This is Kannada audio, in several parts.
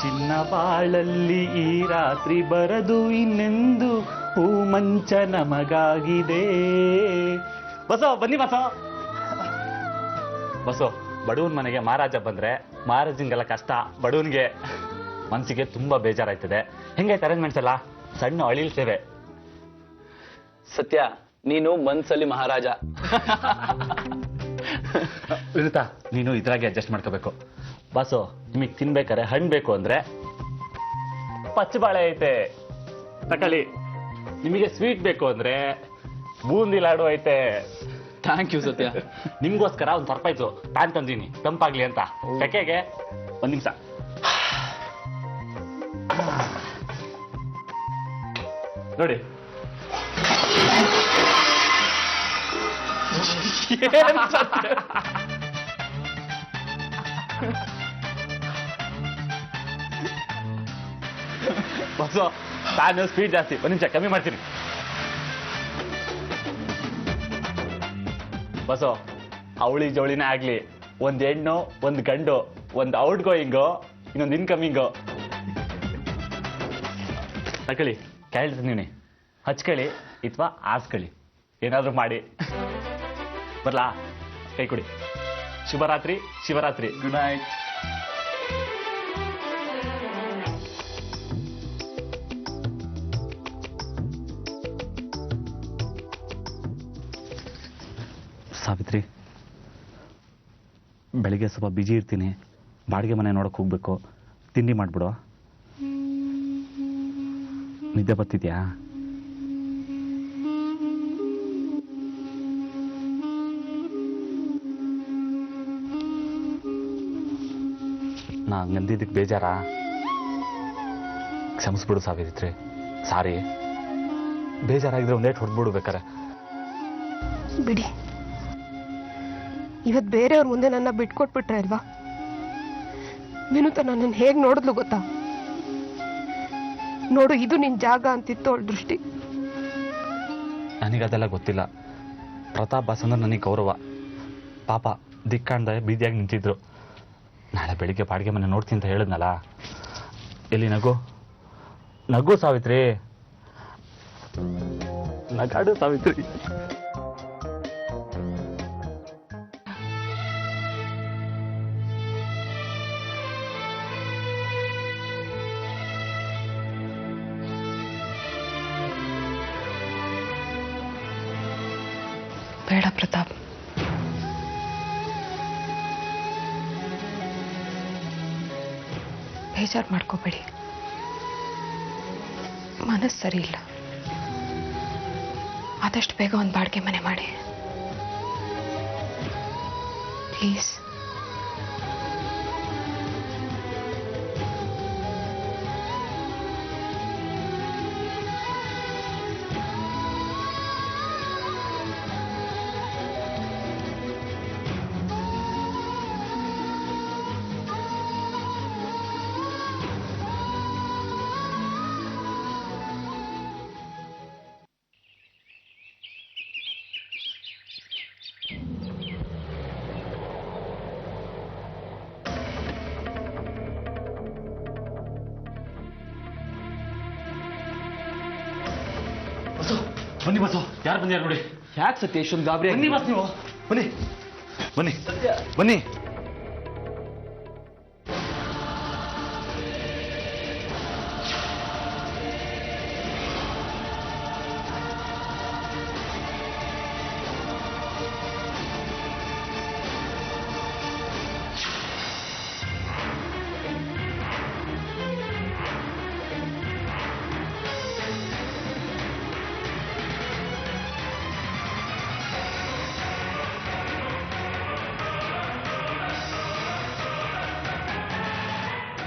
ಚಿನ್ನ ಬಾಳಲ್ಲಿ ಈ ರಾತ್ರಿ ಬರದು ಇನ್ನೆಂದು ಹೂ ಮಂಚ ನಮಗಾಗಿದೆ. ಬಸೋ ಬನ್ನಿ ಬಸೋ ಬಡವನ್ ಮನೆಗೆ ಮಹಾರಾಜ ಬಂದ್ರೆ ಮಹಾರಾಜಂಗೆಲ್ಲ ಕಷ್ಟ, ಬಡವನ್ಗೆ ಮನ್ಸಿಗೆ ತುಂಬಾ ಬೇಜಾರಾಯ್ತದೆ. ಹೆಂಗೈತೆ ಅರೇಂಜ್ಮೆಂಟ್ಸ್ ಎಲ್ಲ? ಸಣ್ಣ ಅಳಿಲ್ತೇವೆ. ಸತ್ಯ, ನೀನು ಮನ್ಸಲ್ಲಿ ಮಹಾರಾಜ. ವಿನುತಾ, ನೀನು ಇದ್ರಾಗೆ ಅಡ್ಜಸ್ಟ್ ಮಾಡ್ಕೋಬೇಕು. ಬಾಸು, ನಿಮಗ್ ತಿನ್ಬೇಕಾರೆ ಹಣ್ಣು ಬೇಕು ಅಂದ್ರೆ ಪಚ್ಚ ಬಾಳೆ ಐತೆ ತಕೊಳ್ಳಿ. ನಿಮಗೆ ಸ್ವೀಟ್ ಬೇಕು ಅಂದ್ರೆ ಬೂಂದಿ ಲಾಡು ಐತೆ. ಥ್ಯಾಂಕ್ ಯು ಸತ್ಯ. ನಿಮ್ಗೋಸ್ಕರ ಒಂದು ಸರ್ಪ್ರೈಸು ತಂದೀನಿ, ತಂಪಾಗ್ಲಿ ಅಂತ. ಕೆಕೆಗೆ ಒಂದ್ ನಿಮಿಷ. ನೋಡಿ ಬಸ್ಸು, ತಾನು ಸ್ಪೀಡ್ ಜಾಸ್ತಿ, ಒಂದ್ ನಿಮಿಷ ಕಮ್ಮಿ ಮಾಡ್ತೀನಿ. ಬಸ್ಸು, ಅವಳಿ ಜವಳಿನೇ ಆಗ್ಲಿ, ಒಂದ್ ಹೆಣ್ಣು ಒಂದ್ ಗಂಡು, ಒಂದ್ ಔಟ್ ಗೋಯಿಂಗು, ಇನ್ನೊಂದು ಇನ್ಕಮಿಂಗು. ತಕೊಳ್ಳಿ, ಕೇಳ್ತೀನಿ, ಹಚ್ಕೊಳ್ಳಿ ಅಥವಾ ಆಸ್ಕೊಳ್ಳಿ, ಏನಾದ್ರೂ ಮಾಡಿ. ಬರ್ಲಾ? ಕೈ ಕೊಡಿ. ಶುಭರಾತ್ರಿ. ಶಿವರಾತ್ರಿ. Good night. ಸಾವಿತ್ರಿ, ಬೆಳಿಗ್ಗೆ ಸ್ವಲ್ಪ ಬಿಜಿ ಇರ್ತೀನಿ, ಬಾಡಿಗೆ ಮನೆ ನೋಡಕ್ ಹೋಗ್ಬೇಕು. ತಿಂಡಿ ಮಾಡ್ಬಿಡು. ನಿದ್ದೆ ಬರ್ತಿದ್ಯಾ? ನಾ ಹಂಗಂದಿದ್ದಕ್ಕೆ ಬೇಜಾರಾ? ಕ್ಷಮಿಸ್ಬಿಡು ಸಾವಿತ್ರಿ, ಸಾರಿ. ಬೇಜಾರಾಗಿದ್ರೆ ಒಂದೇಟ್ ಹೊಡೆದ್ಬಿಡು ಬೇಕಾರೆ. ಬಿಡಿ, ಇವತ್ತು ಬೇರೆಯವ್ರ ಮುಂದೆ ನನ್ನ ಬಿಟ್ಕೊಟ್ಬಿಟ್ರೆ ಅಲ್ವಾ? ವಿನುತ ನನ್ನನ್ನು ಹೇಗೆ ನೋಡಿದ್ಲು ಗೊತ್ತಾ? ನೋಡು, ಇದು ನಿನ್ ಜಾಗ ಅಂತಿತ್ತು ಅವಳ ದೃಷ್ಟಿ. ನನಗದೆಲ್ಲ ಗೊತ್ತಿಲ್ಲ. ಪ್ರತಾಪ್ ಬಾಸ್ ಅಂದ್ರೆ ನನಗೆ ಗೌರವ. ಪಾಪ ದಿಕ್ಕಾಣ್ದೆ ಬೀದಿಯಾಗಿ ನಿಂತಿದ್ರು. ನಾಳೆ ಬೆಳಿಗ್ಗೆ ಬಾಡಿಗೆ ಮನೆ ನೋಡ್ತೀನಿ ಅಂತ ಹೇಳಿದ್ನಲ್ಲ. ಎಲ್ಲಿ ನಗು ನಗು ಸಾವಿತ್ರಿ, ನಗಾಡು ಸಾವಿತ್ರಿ. ಬೇಡ ಪ್ರತಾಪ್, ಬೇಜಾರು ಮಾಡ್ಕೋಬೇಡಿ. ಮನಸ್ಸು ಸರಿ ಇಲ್ಲ. ಆದಷ್ಟು ಬೇಗ ಒಂದು ಬಾಡಿಗೆ ಮನೆ ಮಾಡಿ ಪ್ಲೀಸ್. ಬನ್ನಿ ಬಸ್ಸು, ಯಾರು ಬಂದ್ಯಾರ ನೋಡಿ. ಯಾಕೆ ಸತ್ಯ ಇಷ್ಟೊಂದು ಗಾಬರಿ? ಬನ್ನಿ ಬಸ್, ನೀವು ಬನ್ನಿ ಬನ್ನಿ ಬನ್ನಿ.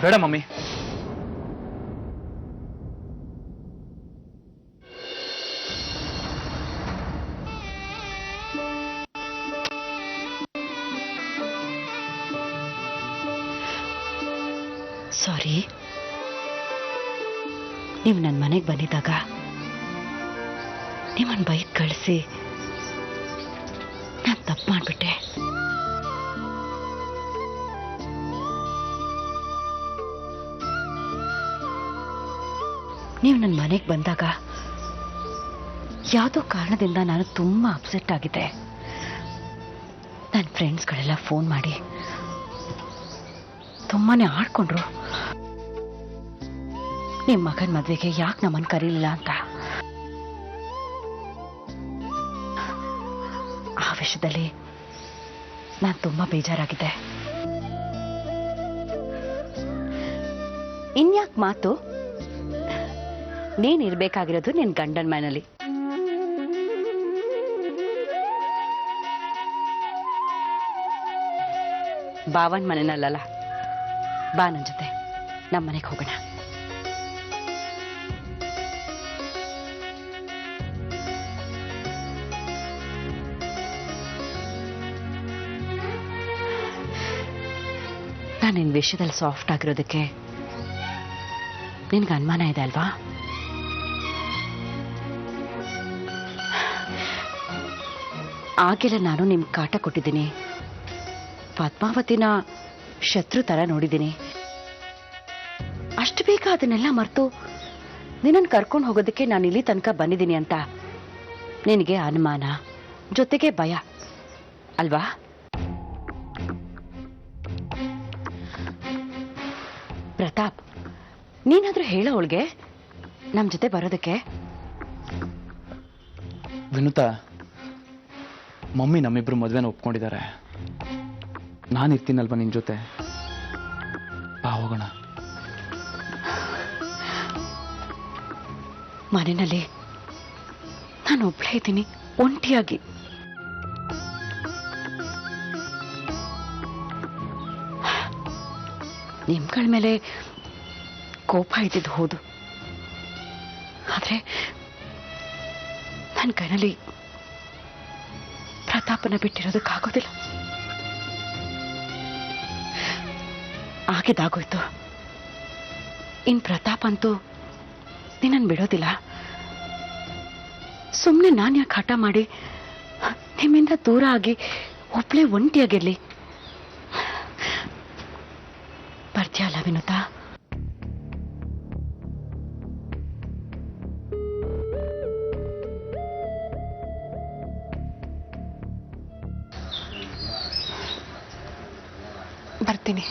ಬೇಡ ಮಮ್ಮಿ. ಸಾರಿ. ನೀವು ನನ್ನ ಮನೆಗೆ ಬಂದಿದ್ದಾಗ ನಿಮ್ಮನ್ನು ಬೈಕ್ ಕಳಿಸಿ ನಾನು ತಪ್ಪು ಮಾಡಿಬಿಟ್ಟೆ. ನೀವು ನನ್ನ ಮನೆಗೆ ಬಂದಾಗ ಯಾವುದೋ ಕಾರಣದಿಂದ ನಾನು ತುಂಬ ಅಪ್ಸೆಟ್ ಆಗಿದ್ದೆ. ನನ್ನ ಫ್ರೆಂಡ್ಸ್ಗಳೆಲ್ಲ ಫೋನ್ ಮಾಡಿ ತುಂಬಾನೇ ಆಡ್ಕೊಂಡ್ರು. ನಿಮ್ಮ ಮಗನ ಮದುವೆಗೆ ಯಾಕೆ ನಮ್ಮನ್ನು ಕರೀಲಿಲ್ಲ ಅಂತ. ಆ ವಿಷಯದಲ್ಲಿ ನಾನು ತುಂಬ ಬೇಜಾರಾಗಿದ್ದೆ. ಇನ್ಯಾಕ್ ಮಾತು? ನೀನಿರ್ಬೇಕಾಗಿರೋದು ನಿನ್ನ ಗಂಡನ ಮನೆಯಲ್ಲಿ. ಬಾವನ್ ಮನೆನಲ್ಲ. ಬಾ ನನ್ನ ಜೊತೆ ನಮ್ಮ ಮನೆಗೆ ಹೋಗೋಣ. ನಾನು ನಿನ್ನ ವಿಷಯದಲ್ಲಿ ಸಾಫ್ಟ್ ಆಗಿರೋದಕ್ಕೆ ನಿನ್ಗೆ ಅನುಮಾನ ಇದೆ ಅಲ್ವಾ? ಆಗೆಲ್ಲ ನಾನು ನಿಮ್ಗೆ ಕಾಟ ಕೊಟ್ಟಿದ್ದೀನಿ. ಪದ್ಮಾವತಿನ ಶತ್ರು ಥರ ನೋಡಿದ್ದೀನಿ. ಅಷ್ಟು ಬೇಗ ಅದನ್ನೆಲ್ಲ ಮರೆತು ನಿನ್ನನ್ನು ಕರ್ಕೊಂಡು ಹೋಗೋದಕ್ಕೆ ನಾನು ಇಲ್ಲಿ ತನಕ ಬಂದಿದ್ದೀನಿ ಅಂತ ನಿನಗೆ ಅನುಮಾನ ಜೊತೆಗೆ ಭಯ ಅಲ್ವಾ? ಪ್ರತಾಪ್, ನೀನಾದ್ರೂ ಹೇಳೋ ಅವಳಿಗೆ ನಮ್ಮ ಜೊತೆ ಬರೋದಕ್ಕೆ. ವಿನುತಾ, ಮಮ್ಮಿ ನಮ್ಮಿಬ್ರು ಮದುವೆನ ಒಪ್ಕೊಂಡಿದ್ದಾರೆ. ನಾನಿರ್ತೀನಲ್ವ ನಿನ್ನ ಜೊತೆ. ಬಾ ಹೋಗೋಣ. ಮನೆಯಲ್ಲಿ ನಾನು ಒಬ್ಳೇ ಇದ್ದೀನಿ, ಒಂಟಿಯಾಗಿ. ನಿಮ್ಗಳ ಮೇಲೆ ಕೋಪ ಇದ್ದಿದ್ದು ಹೌದು, ಆದ್ರೆ ನನ್ನ ಕೈನಲ್ಲಿ ಪ್ರತಾಪನ ಬಿಟ್ಟಿರೋದಕ್ಕಾಗೋದಿಲ್ಲ. ಆಗಿದ್ದಾಗೋಯ್ತು. ಇನ್ ಪ್ರತಾಪ್ ಅಂತೂ ನಿನ್ನನ್ನು ಬಿಡೋದಿಲ್ಲ. ಸುಮ್ಮನೆ ನಾನು ಯಾಕೆ ಹಠ ಮಾಡಿ ನಿಮ್ಮಿಂದ ದೂರ ಆಗಿ ಒಬ್ಳೇ ಒಂಟಿಯಾಗಿರ್ಲಿ? ಬರ್ತೀಯಲ್ಲ ವಿನುತಾ? ಬರ್ತೀನಿ.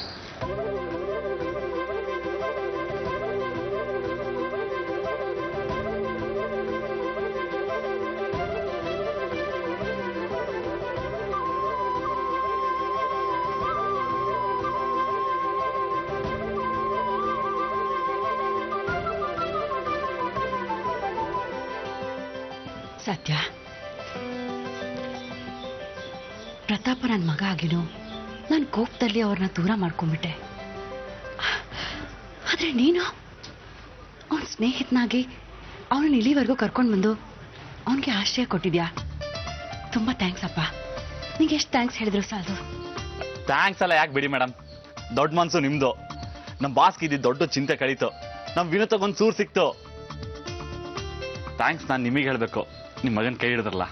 ಸತ್ಯ, ಪ್ರತಾಪ ನನ್ನ ಮಗ ಆಗಿನೂ ನಾನು ಕೋಪದಲ್ಲಿ ಅವ್ರನ್ನ ದೂರ ಮಾಡ್ಕೊಂಡ್ಬಿಟ್ಟೆ. ಆದ್ರೆ ನೀನು ಅವನ ಸ್ನೇಹಿತನಾಗಿ ಅವನನ್ನ ಇಲ್ಲಿವರೆಗೂ ಕರ್ಕೊಂಡು ಬಂದು ಅವನಿಗೆ ಆಶ್ರಯ ಕೊಟ್ಟಿದ್ಯಾ. ತುಂಬಾ ಥ್ಯಾಂಕ್ಸ್ ಅಪ್ಪ. ನಿಂಗೆ ಎಷ್ಟು ಥ್ಯಾಂಕ್ಸ್ ಹೇಳಿದ್ರು ಸಾಲದು. ಥ್ಯಾಂಕ್ಸ್ ಎಲ್ಲ ಯಾಕೆ ಬಿಡಿ ಮೇಡಮ್, ದೊಡ್ಡ ಮನ್ಸು ನಿಮ್ದು. ನಮ್ಮ ಬಾಸ್ಗೆ ಇದ್ದಿದ್ದು ದೊಡ್ಡ ಚಿಂತೆ ಕಳೀತು. ನಮ್ಮ ವಿನೋತಗೊಂದು ಸೂರು ಸಿಕ್ತು. ಥ್ಯಾಂಕ್ಸ್ ನಾನು ನಿಮಗೆ ಹೇಳಬೇಕು, ನಿಮ್ಮ ಮಗನ ಕೈ ಹಿಡಿದ್ರಲ್ಲ.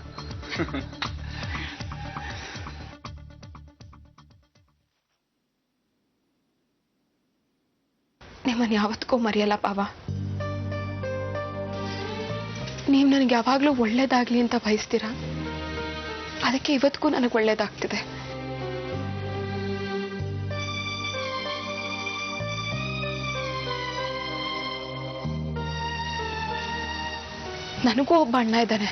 ನಿಮ್ಮನ್ನು ಯಾವತ್ತಿಗೂ ಮರೆಯಲ್ಲ ಬಾವ. ನೀವು ನನಗೆ ಯಾವಾಗಲೂ ಒಳ್ಳೇದಾಗ್ಲಿ ಅಂತ ಬಯಸ್ತೀರಾ, ಅದಕ್ಕೆ ಇವತ್ತಿಗೂ ನನಗೆ ಒಳ್ಳೇದಾಗ್ತಿದೆ. ನನಗೂ ಒಬ್ಬ ಅಣ್ಣ ಇದ್ದಾನೆ,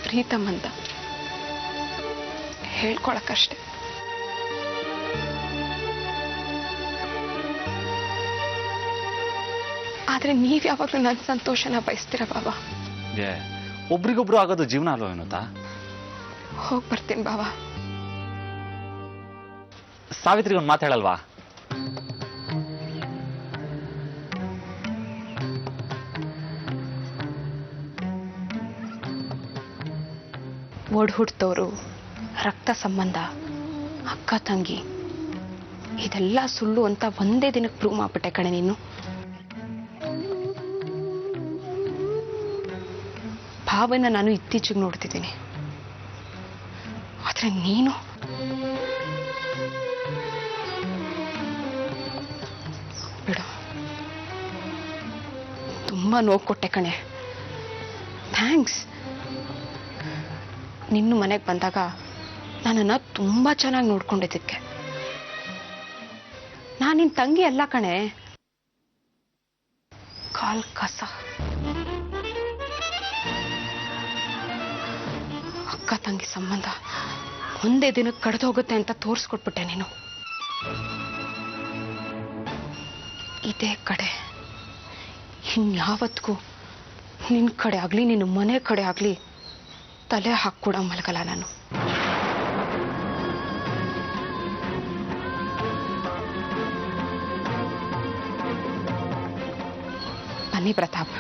ಪ್ರೀತಮ್ ಅಂತ. ಹೇಳ್ಕೊಳಕ್ಕಷ್ಟೆ. ಆದ್ರೆ ನೀವ್ ಯಾವಾಗ್ಲೂ ನನ್ನ ಸಂತೋಷನ ಬಯಸ್ತೀರ ಬಾಬಾ. ಒಬ್ರಿಗೊಬ್ರು ಆಗೋದು ಜೀವನ ಅಲ್ವಾ ವಿನೋತ? ಹೋಗ್ ಬರ್ತೀನಿ ಬಾಬಾ. ಸಾವಿತ್ರಿಗೆ ಒಂದು ಮಾತು ಹೇಳಲ್ವಾ? ಒಡ್ ಹುಟ್ಟೋರು, ರಕ್ತ ಸಂಬಂಧ, ಅಕ್ಕ ತಂಗಿ, ಇದೆಲ್ಲ ಸುಳ್ಳು ಅಂತ ಒಂದೇ ದಿನಕ್ಕೆ ಪ್ರೂವ್ ಮಾಡ್ಬಿಟ್ಟೆ ಕಣೆ ನೀನು. ಭಾವನ ನಾನು ಇತ್ತೀಚೆಗೆ ನೋಡ್ತಿದ್ದೀನಿ. ಆದ್ರೆ ನೀನು ಬಿಡು, ತುಂಬಾ ನೋವು ಕೊಟ್ಟೆ ಕಣೆ. ಥ್ಯಾಂಕ್ಸ್. ನಿನ್ನ ಮನೆಗೆ ಬಂದಾಗ ನನ್ನನ್ನು ತುಂಬಾ ಚೆನ್ನಾಗಿ ನೋಡ್ಕೊಂಡಿದ್ದಕ್ಕೆ. ನಾನು ನಿನ್ನ ತಂಗಿ ಅಲ್ಲ ಕಣೆ, ಕಾಲ್ ಕಸ. ಅಕ್ಕ ತಂಗಿ ಸಂಬಂಧ ಒಂದೇ ದಿನಕ್ಕೆ ಕಡ್ದು ಹೋಗುತ್ತೆ ಅಂತ ತೋರಿಸ್ಕೊಟ್ಬಿಟ್ಟೆ ನೀನು. ಇದೇ ಕಡೆ ಇನ್ಯಾವತ್ತಿಗೂ ನಿನ್ನ ಕಡೆ ಆಗಲಿ ನಿನ್ನ ಮನೆ ಕಡೆ ಆಗಲಿ ತಲೆ ಹಾಕ್ಕೊಡ ಮಲಗಲ್ಲ ನಾನು. ಬನ್ನಿ ಪ್ರತಾಪ್.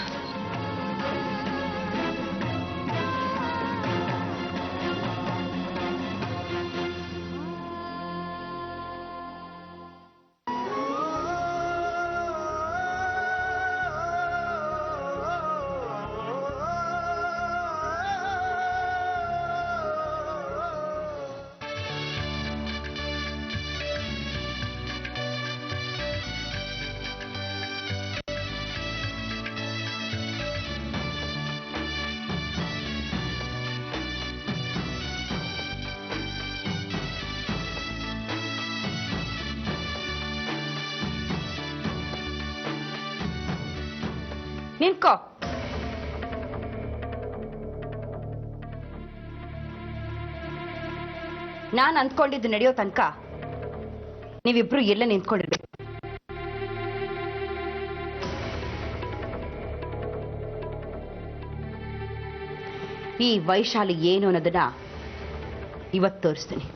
ನಿಂತ್ಕೋ. ನಾನು ಅಂದ್ಕೊಂಡಿದ್ದು ನಡೆಯೋ ತನಕ ನೀವಿಬ್ರು ಎಲ್ಲ ನಿಂತ್ಕೊಂಡಿರ್ಬೇಕು. ಈ ವೈಶಾಲಿ ಏನು ಅನ್ನೋದನ್ನ ಇವತ್ತು ತೋರಿಸ್ತೀನಿ.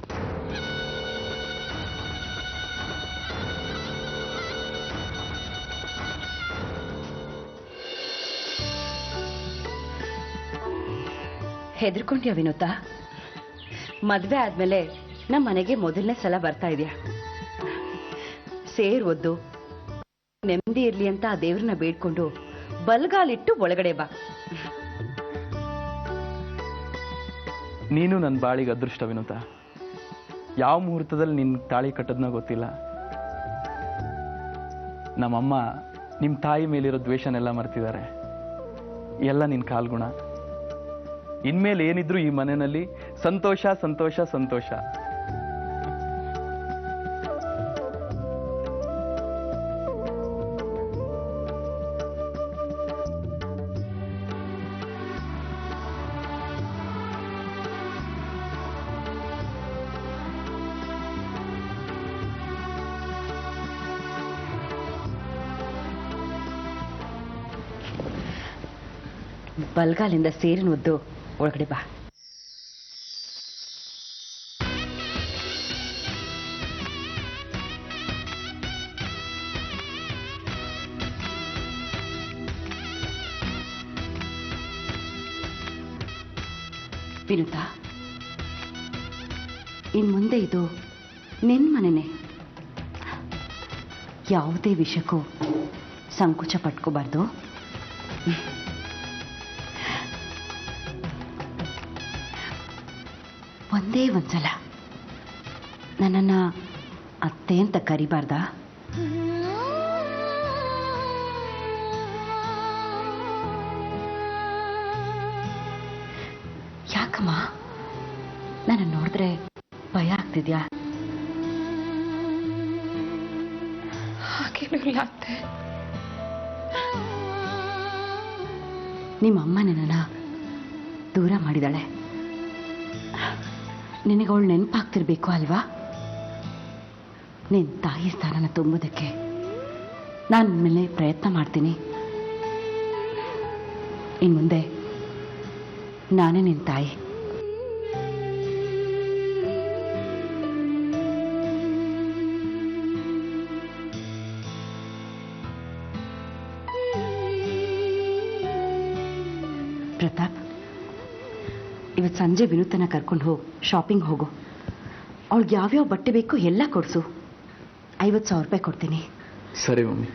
ಹೆದರ್ಕೊಂಡ್ಯಾ ವಿನೋತ? ಮದ್ವೆ ಆದ್ಮೇಲೆ ನಮ್ಮ ಮನೆಗೆ ಮೊದಲನೇ ಸಲ ಬರ್ತಾ ಇದೆಯಾ? ಸೇರ್ ಒದ್ದು ನೆಮ್ಮದಿ ಇರ್ಲಿ ಅಂತ ಆ ದೇವ್ರನ್ನ ಬೇಡ್ಕೊಂಡು ಬಲ್ಗಾಲಿಟ್ಟು ಒಳಗಡೆ ಬಾ. ನೀನು ನನ್ನ ಬಾಳಿಗೆ ಅದೃಷ್ಟ ವಿನೋತ. ಯಾವ ಮುಹೂರ್ತದಲ್ಲಿ ನಿನ್ನ ತಾಳಿ ಕಟ್ಟೋದನ್ನ ಗೊತ್ತಿಲ್ಲ. ನಮ್ಮಮ್ಮ ನಿಮ್ಮ ತಾಯಿ ಮೇಲಿರೋ ದ್ವೇಷನೆಲ್ಲ ಮರ್ತಿದ್ದಾರೆ. ಎಲ್ಲ ನಿನ್ನ ಕಾಲ್ಗುಣ. ಇನ್ಮೇಲೆ ಏನಿದ್ರು ಈ ಮನೆಯಲ್ಲಿ ಸಂತೋಷ ಸಂತೋಷ ಸಂತೋಷ. ಬಲ್ಗಾಲಿಂದ ಸೇರಿನ ಒದ್ದು ಒಳಗಡೆ ಬಾ. ವಿನುತ, ಇನ್ ಮುಂದೆ ಇದು ನಿನ್ ಮನೆನೇ. ಯಾವುದೇ ವಿಷಯಕ್ಕೂ ಸಂಕೋಚ ಪಟ್ಕೋಬಾರ್ದು. ಒಂದೇ ಒಂದ್ಸಲ ನನ್ನನ್ನ ಅತ್ತೆ ಅಂತ ಕರಿಬಾರ್ದಾ? ಯಾಕಮ್ಮ ನನ್ನ ನೋಡಿದ್ರೆ ಭಯ ಆಗ್ತಿದ್ಯಾ? ಹಾಗೇನೂ ಇಲ್ಲ ಅತ್ತೆ. ನಿಮ್ಮಮ್ಮ ನನ್ನನ್ನ ದೂರ ಮಾಡಿದಾಳೆ. ನಿನಗೆ ಅವಳು ನೆನಪಾಗ್ತಿರ್ಬೇಕು ಅಲ್ವಾ? ನಿನ್ನ ತಾಯಿ ಸ್ಥಾನನ ತುಂಬೋದಕ್ಕೆ ನಾನು ಮೇಲೆ ಪ್ರಯತ್ನ ಮಾಡ್ತೀನಿ. ಇನ್ನು ಮುಂದೆ ನಾನೇ ನಿನ್ನ ತಾಯಿ. ಪ್ರತಾಪ್, ಇವತ್ತು ಸಂಜೆ ವಿನೂತನ ಕರ್ಕೊಂಡು ಹೋಗಿ ಶಾಪಿಂಗ್ ಹೋಗು. ಅವಳಿಗೆ ಯಾವ್ಯಾವ ಬಟ್ಟೆ ಬೇಕೋ ಎಲ್ಲ ಕೊಡಿಸು. 50,000 ರೂಪಾಯಿ ಕೊಡ್ತೀನಿ. ಸರಿ ಮಮ್ಮಿ.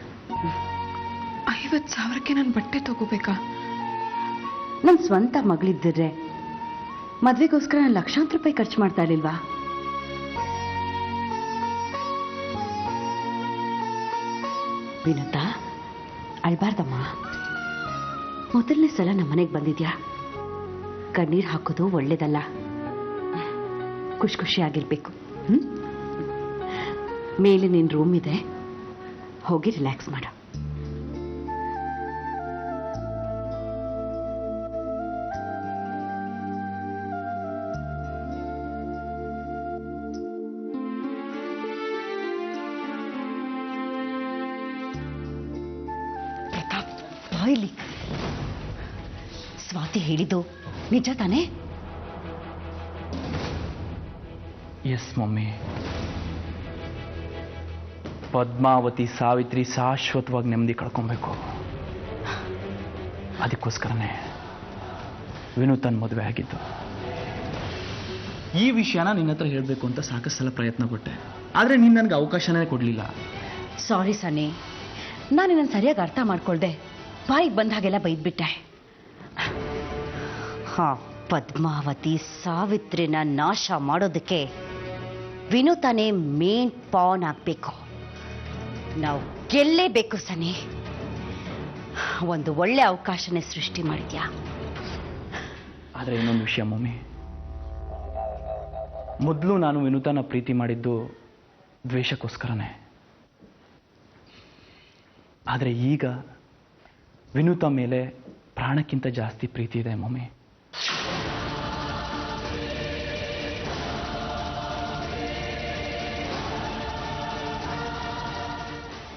50,000ಕ್ಕೆ ನಾನು ಬಟ್ಟೆ ತಗೋಬೇಕಾ? ನನ್ನ ಸ್ವಂತ ಮಗಳಿದ್ದಿದ್ರೆ ಮದ್ವೆಗೋಸ್ಕರ ನಾನು ಲಕ್ಷಾಂತರ ರೂಪಾಯಿ ಖರ್ಚು ಮಾಡ್ತಾ ಇರ್ಲಿಲ್ವಾ? ವಿನುತಾ, ಅಳ್ಬಾರ್ದಮ್ಮ. ಮೊದಲನೇ ಸಲ ನಮ್ಮ ಮನೆಗೆ ಬಂದಿದ್ಯಾ. ಕಣ್ಣೀರು ಹಾಕೋದು ಒಳ್ಳೇದಲ್ಲ. ಖುಷಿ ಖುಷಿಯಾಗಿರ್ಬೇಕು. ಮೇಲೆ ನಿನ್ನ ರೂಮ್ ಇದೆ, ಹೋಗಿ ರಿಲ್ಯಾಕ್ಸ್ ಮಾಡು. ಪ್ರತಾಪ್, ಬಾಯ್ಲಿ. ಸ್ವಾತಿ ಹೇಳಿದ್ದು ನಿಜ ತಾನೇ? S mummy. ಪದ್ಮಾವತಿ ಸಾವಿತ್ರಿ ಶಾಶ್ವತವಾಗಿ ನೆಮ್ಮದಿ ಕಳ್ಕೊಬೇಕು. ಅದಕ್ಕೋಸ್ಕರನೇ ವಿನೂತನ್ ಮದುವೆ ಆಗಿದ್ದು. ಈ ವಿಷಯನ ನಿನ್ನ ಹತ್ರ ಹೇಳಬೇಕು ಅಂತ ಸಾಕಷ್ಟು ಸಲ ಪ್ರಯತ್ನ ಪಟ್ಟೆ, ಆದರೆ ನೀನು ನನಗೆ ಅವಕಾಶನೇ ಕೊಡಲಿಲ್ಲ. ಸಾರಿ ಸನ್ನಿ, ನಾನು ನಿನ್ನನ್ನು ಸರಿಯಾಗಿ ಅರ್ಥ ಮಾಡ್ಕೊಳ್ದೆ ಬಾಯಿಗೆ ಬಂದ ಹಾಗೆಲ್ಲ ಬೈದ್ಬಿಟ್ಟೆ. ಹಾ, ಪದ್ಮಾವತಿ ಸಾವಿತ್ರಿನ ನಾಶ ಮಾಡೋದಕ್ಕೆ ವಿನೂತನೇ ಮೇನ್ ಪಾನ್ ಆಗ್ಬೇಕು. ನಾವು ಗೆಲ್ಲೇಬೇಕು ಸನ್ನಿ. ಒಂದು ಒಳ್ಳೆ ಅವಕಾಶನೇ ಸೃಷ್ಟಿ ಮಾಡಿದ್ಯಾ. ಆದರೆ ಇನ್ನೊಂದು ವಿಷಯ ಮಮ್ಮಿ, ಮೊದಲು ನಾನು ವಿನೂತನ ಪ್ರೀತಿ ಮಾಡಿದ್ದು ದ್ವೇಷಕ್ಕೋಸ್ಕರನೇ. ಆದರೆ ಈಗ ವಿನೂತ ಮೇಲೆ ಪ್ರಾಣಕ್ಕಿಂತ ಜಾಸ್ತಿ ಪ್ರೀತಿ ಇದೆ ಮಮ್ಮಿ.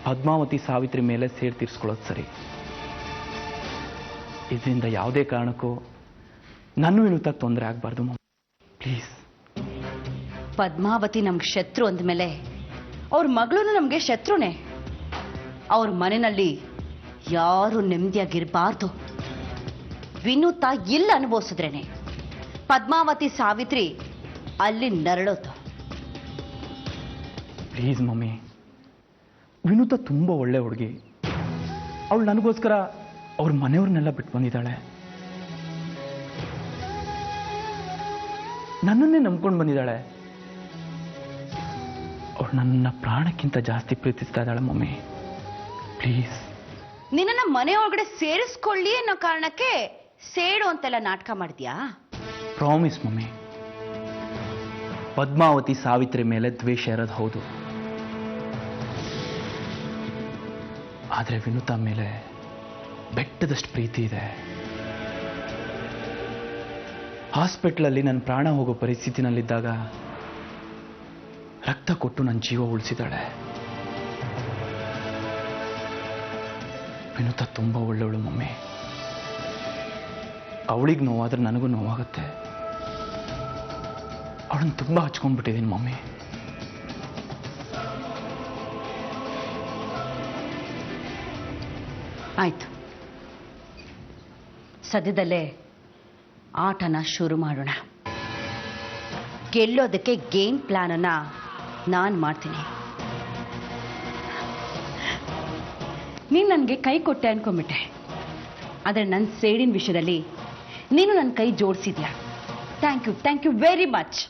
ಪದ್ಮಾವತಿ ಸಾವಿತ್ರಿ ಮೇಲೆ ಸೇರ್ ತೀರಿಸ್ಕೊಳ್ಳೋದು ಸರಿ. ಇದರಿಂದ ಯಾವುದೇ ಕಾರಣಕ್ಕೂ ನನ್ನ ವಿನೂತ ತೊಂದರೆ ಆಗಬಾರ್ದು ಮಮ್ಮಿ, ಪ್ಲೀಸ್. ಪದ್ಮಾವತಿ ನಮ್ಗೆ ಶತ್ರು ಅಂದಮೇಲೆ ಅವ್ರ ಮಗಳು ನಮಗೆ ಶತ್ರುನೇ. ಅವ್ರ ಮನೆಯಲ್ಲಿ ಯಾರು ನೆಮ್ಮದಿಯಾಗಿರಬಾರ್ದು. ವಿನೂತ ಇಲ್ಲ ಅನುಭವಿಸಿದ್ರೇನೆ ಪದ್ಮಾವತಿ ಸಾವಿತ್ರಿ ಅಲ್ಲಿ ನರಳೋದು. ಪ್ಲೀಸ್ ಮಮ್ಮಿ, ವಿನೂತ ತುಂಬ ಒಳ್ಳೆ ಹುಡುಗಿ. ಅವಳು ನನಗೋಸ್ಕರ ಅವ್ರ ಮನೆಯವ್ರನ್ನೆಲ್ಲ ಬಿಟ್ಟು ಬಂದಿದ್ದಾಳೆ. ನನ್ನನ್ನೇ ನಂಬ್ಕೊಂಡು ಬಂದಿದ್ದಾಳೆ. ಅವಳು ನನ್ನ ಪ್ರಾಣಕ್ಕಿಂತ ಜಾಸ್ತಿ ಪ್ರೀತಿಸ್ತಾ ಇದ್ದಾಳೆ ಮಮ್ಮಿ, ಪ್ಲೀಸ್. ನಿನ್ನ ಮನೆಯೊಳಗಡೆ ಸೇರಿಸ್ಕೊಳ್ಳಿ ಅನ್ನೋ ಕಾರಣಕ್ಕೆ ಸೇಡು ಅಂತೆಲ್ಲ ನಾಟಕ ಮಾಡ್ತೀಯಾ? Promise mummy. ಪದ್ಮಾವತಿ ಸಾವಿತ್ರಿ ಮೇಲೆ ದ್ವೇಷ ಇರೋದು ಹೌದು, ಆದರೆ ವಿನೂತ ಮೇಲೆ ಬೆಟ್ಟದಷ್ಟು ಪ್ರೀತಿ ಇದೆ. ಹಾಸ್ಪಿಟ್ಲಲ್ಲಿ ನನ್ನ ಪ್ರಾಣ ಹೋಗೋ ಪರಿಸ್ಥಿತಿನಲ್ಲಿದ್ದಾಗ ರಕ್ತ ಕೊಟ್ಟು ನನ್ನ ಜೀವ ಉಳಿಸಿದಾಳೆ. ವಿನೂತ ತುಂಬ ಒಳ್ಳೆಯವಳು ಮಮ್ಮಿ. ಅವಳಿಗೆ ನೋವಾದ್ರೆ ನನಗೂ ನೋವಾಗುತ್ತೆ. ಅವಳನ್ನು ತುಂಬ ಹಚ್ಕೊಂಡ್ಬಿಟ್ಟಿದ್ದೀನಿ ಮಮ್ಮಿ. ಆಯ್ತು, ಸದ್ಯದಲ್ಲೇ ಆಟನ ಶುರು ಮಾಡೋಣ. ಗೆಲ್ಲೋದಕ್ಕೆ ಗೇಮ್ ಪ್ಲಾನ್ ಅನ್ನ ನಾನು ಮಾಡ್ತೀನಿ. ನೀನು ನನಗೆ ಕೈ ಕೊಟ್ಟೆ ಅನ್ಕೊಂಬಿಟ್ಟೆ, ಆದರೆ ನನ್ನ ಸೇಡಿನ ವಿಷಯದಲ್ಲಿ ನೀನು ನನ್ನ ಕೈ ಜೋಡಿಸಿದ್ಯಾ. Thank you very much.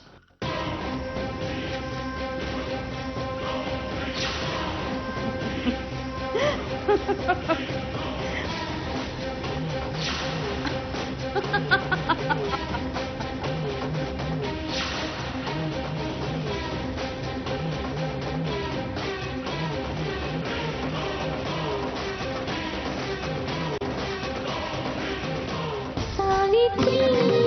Savitri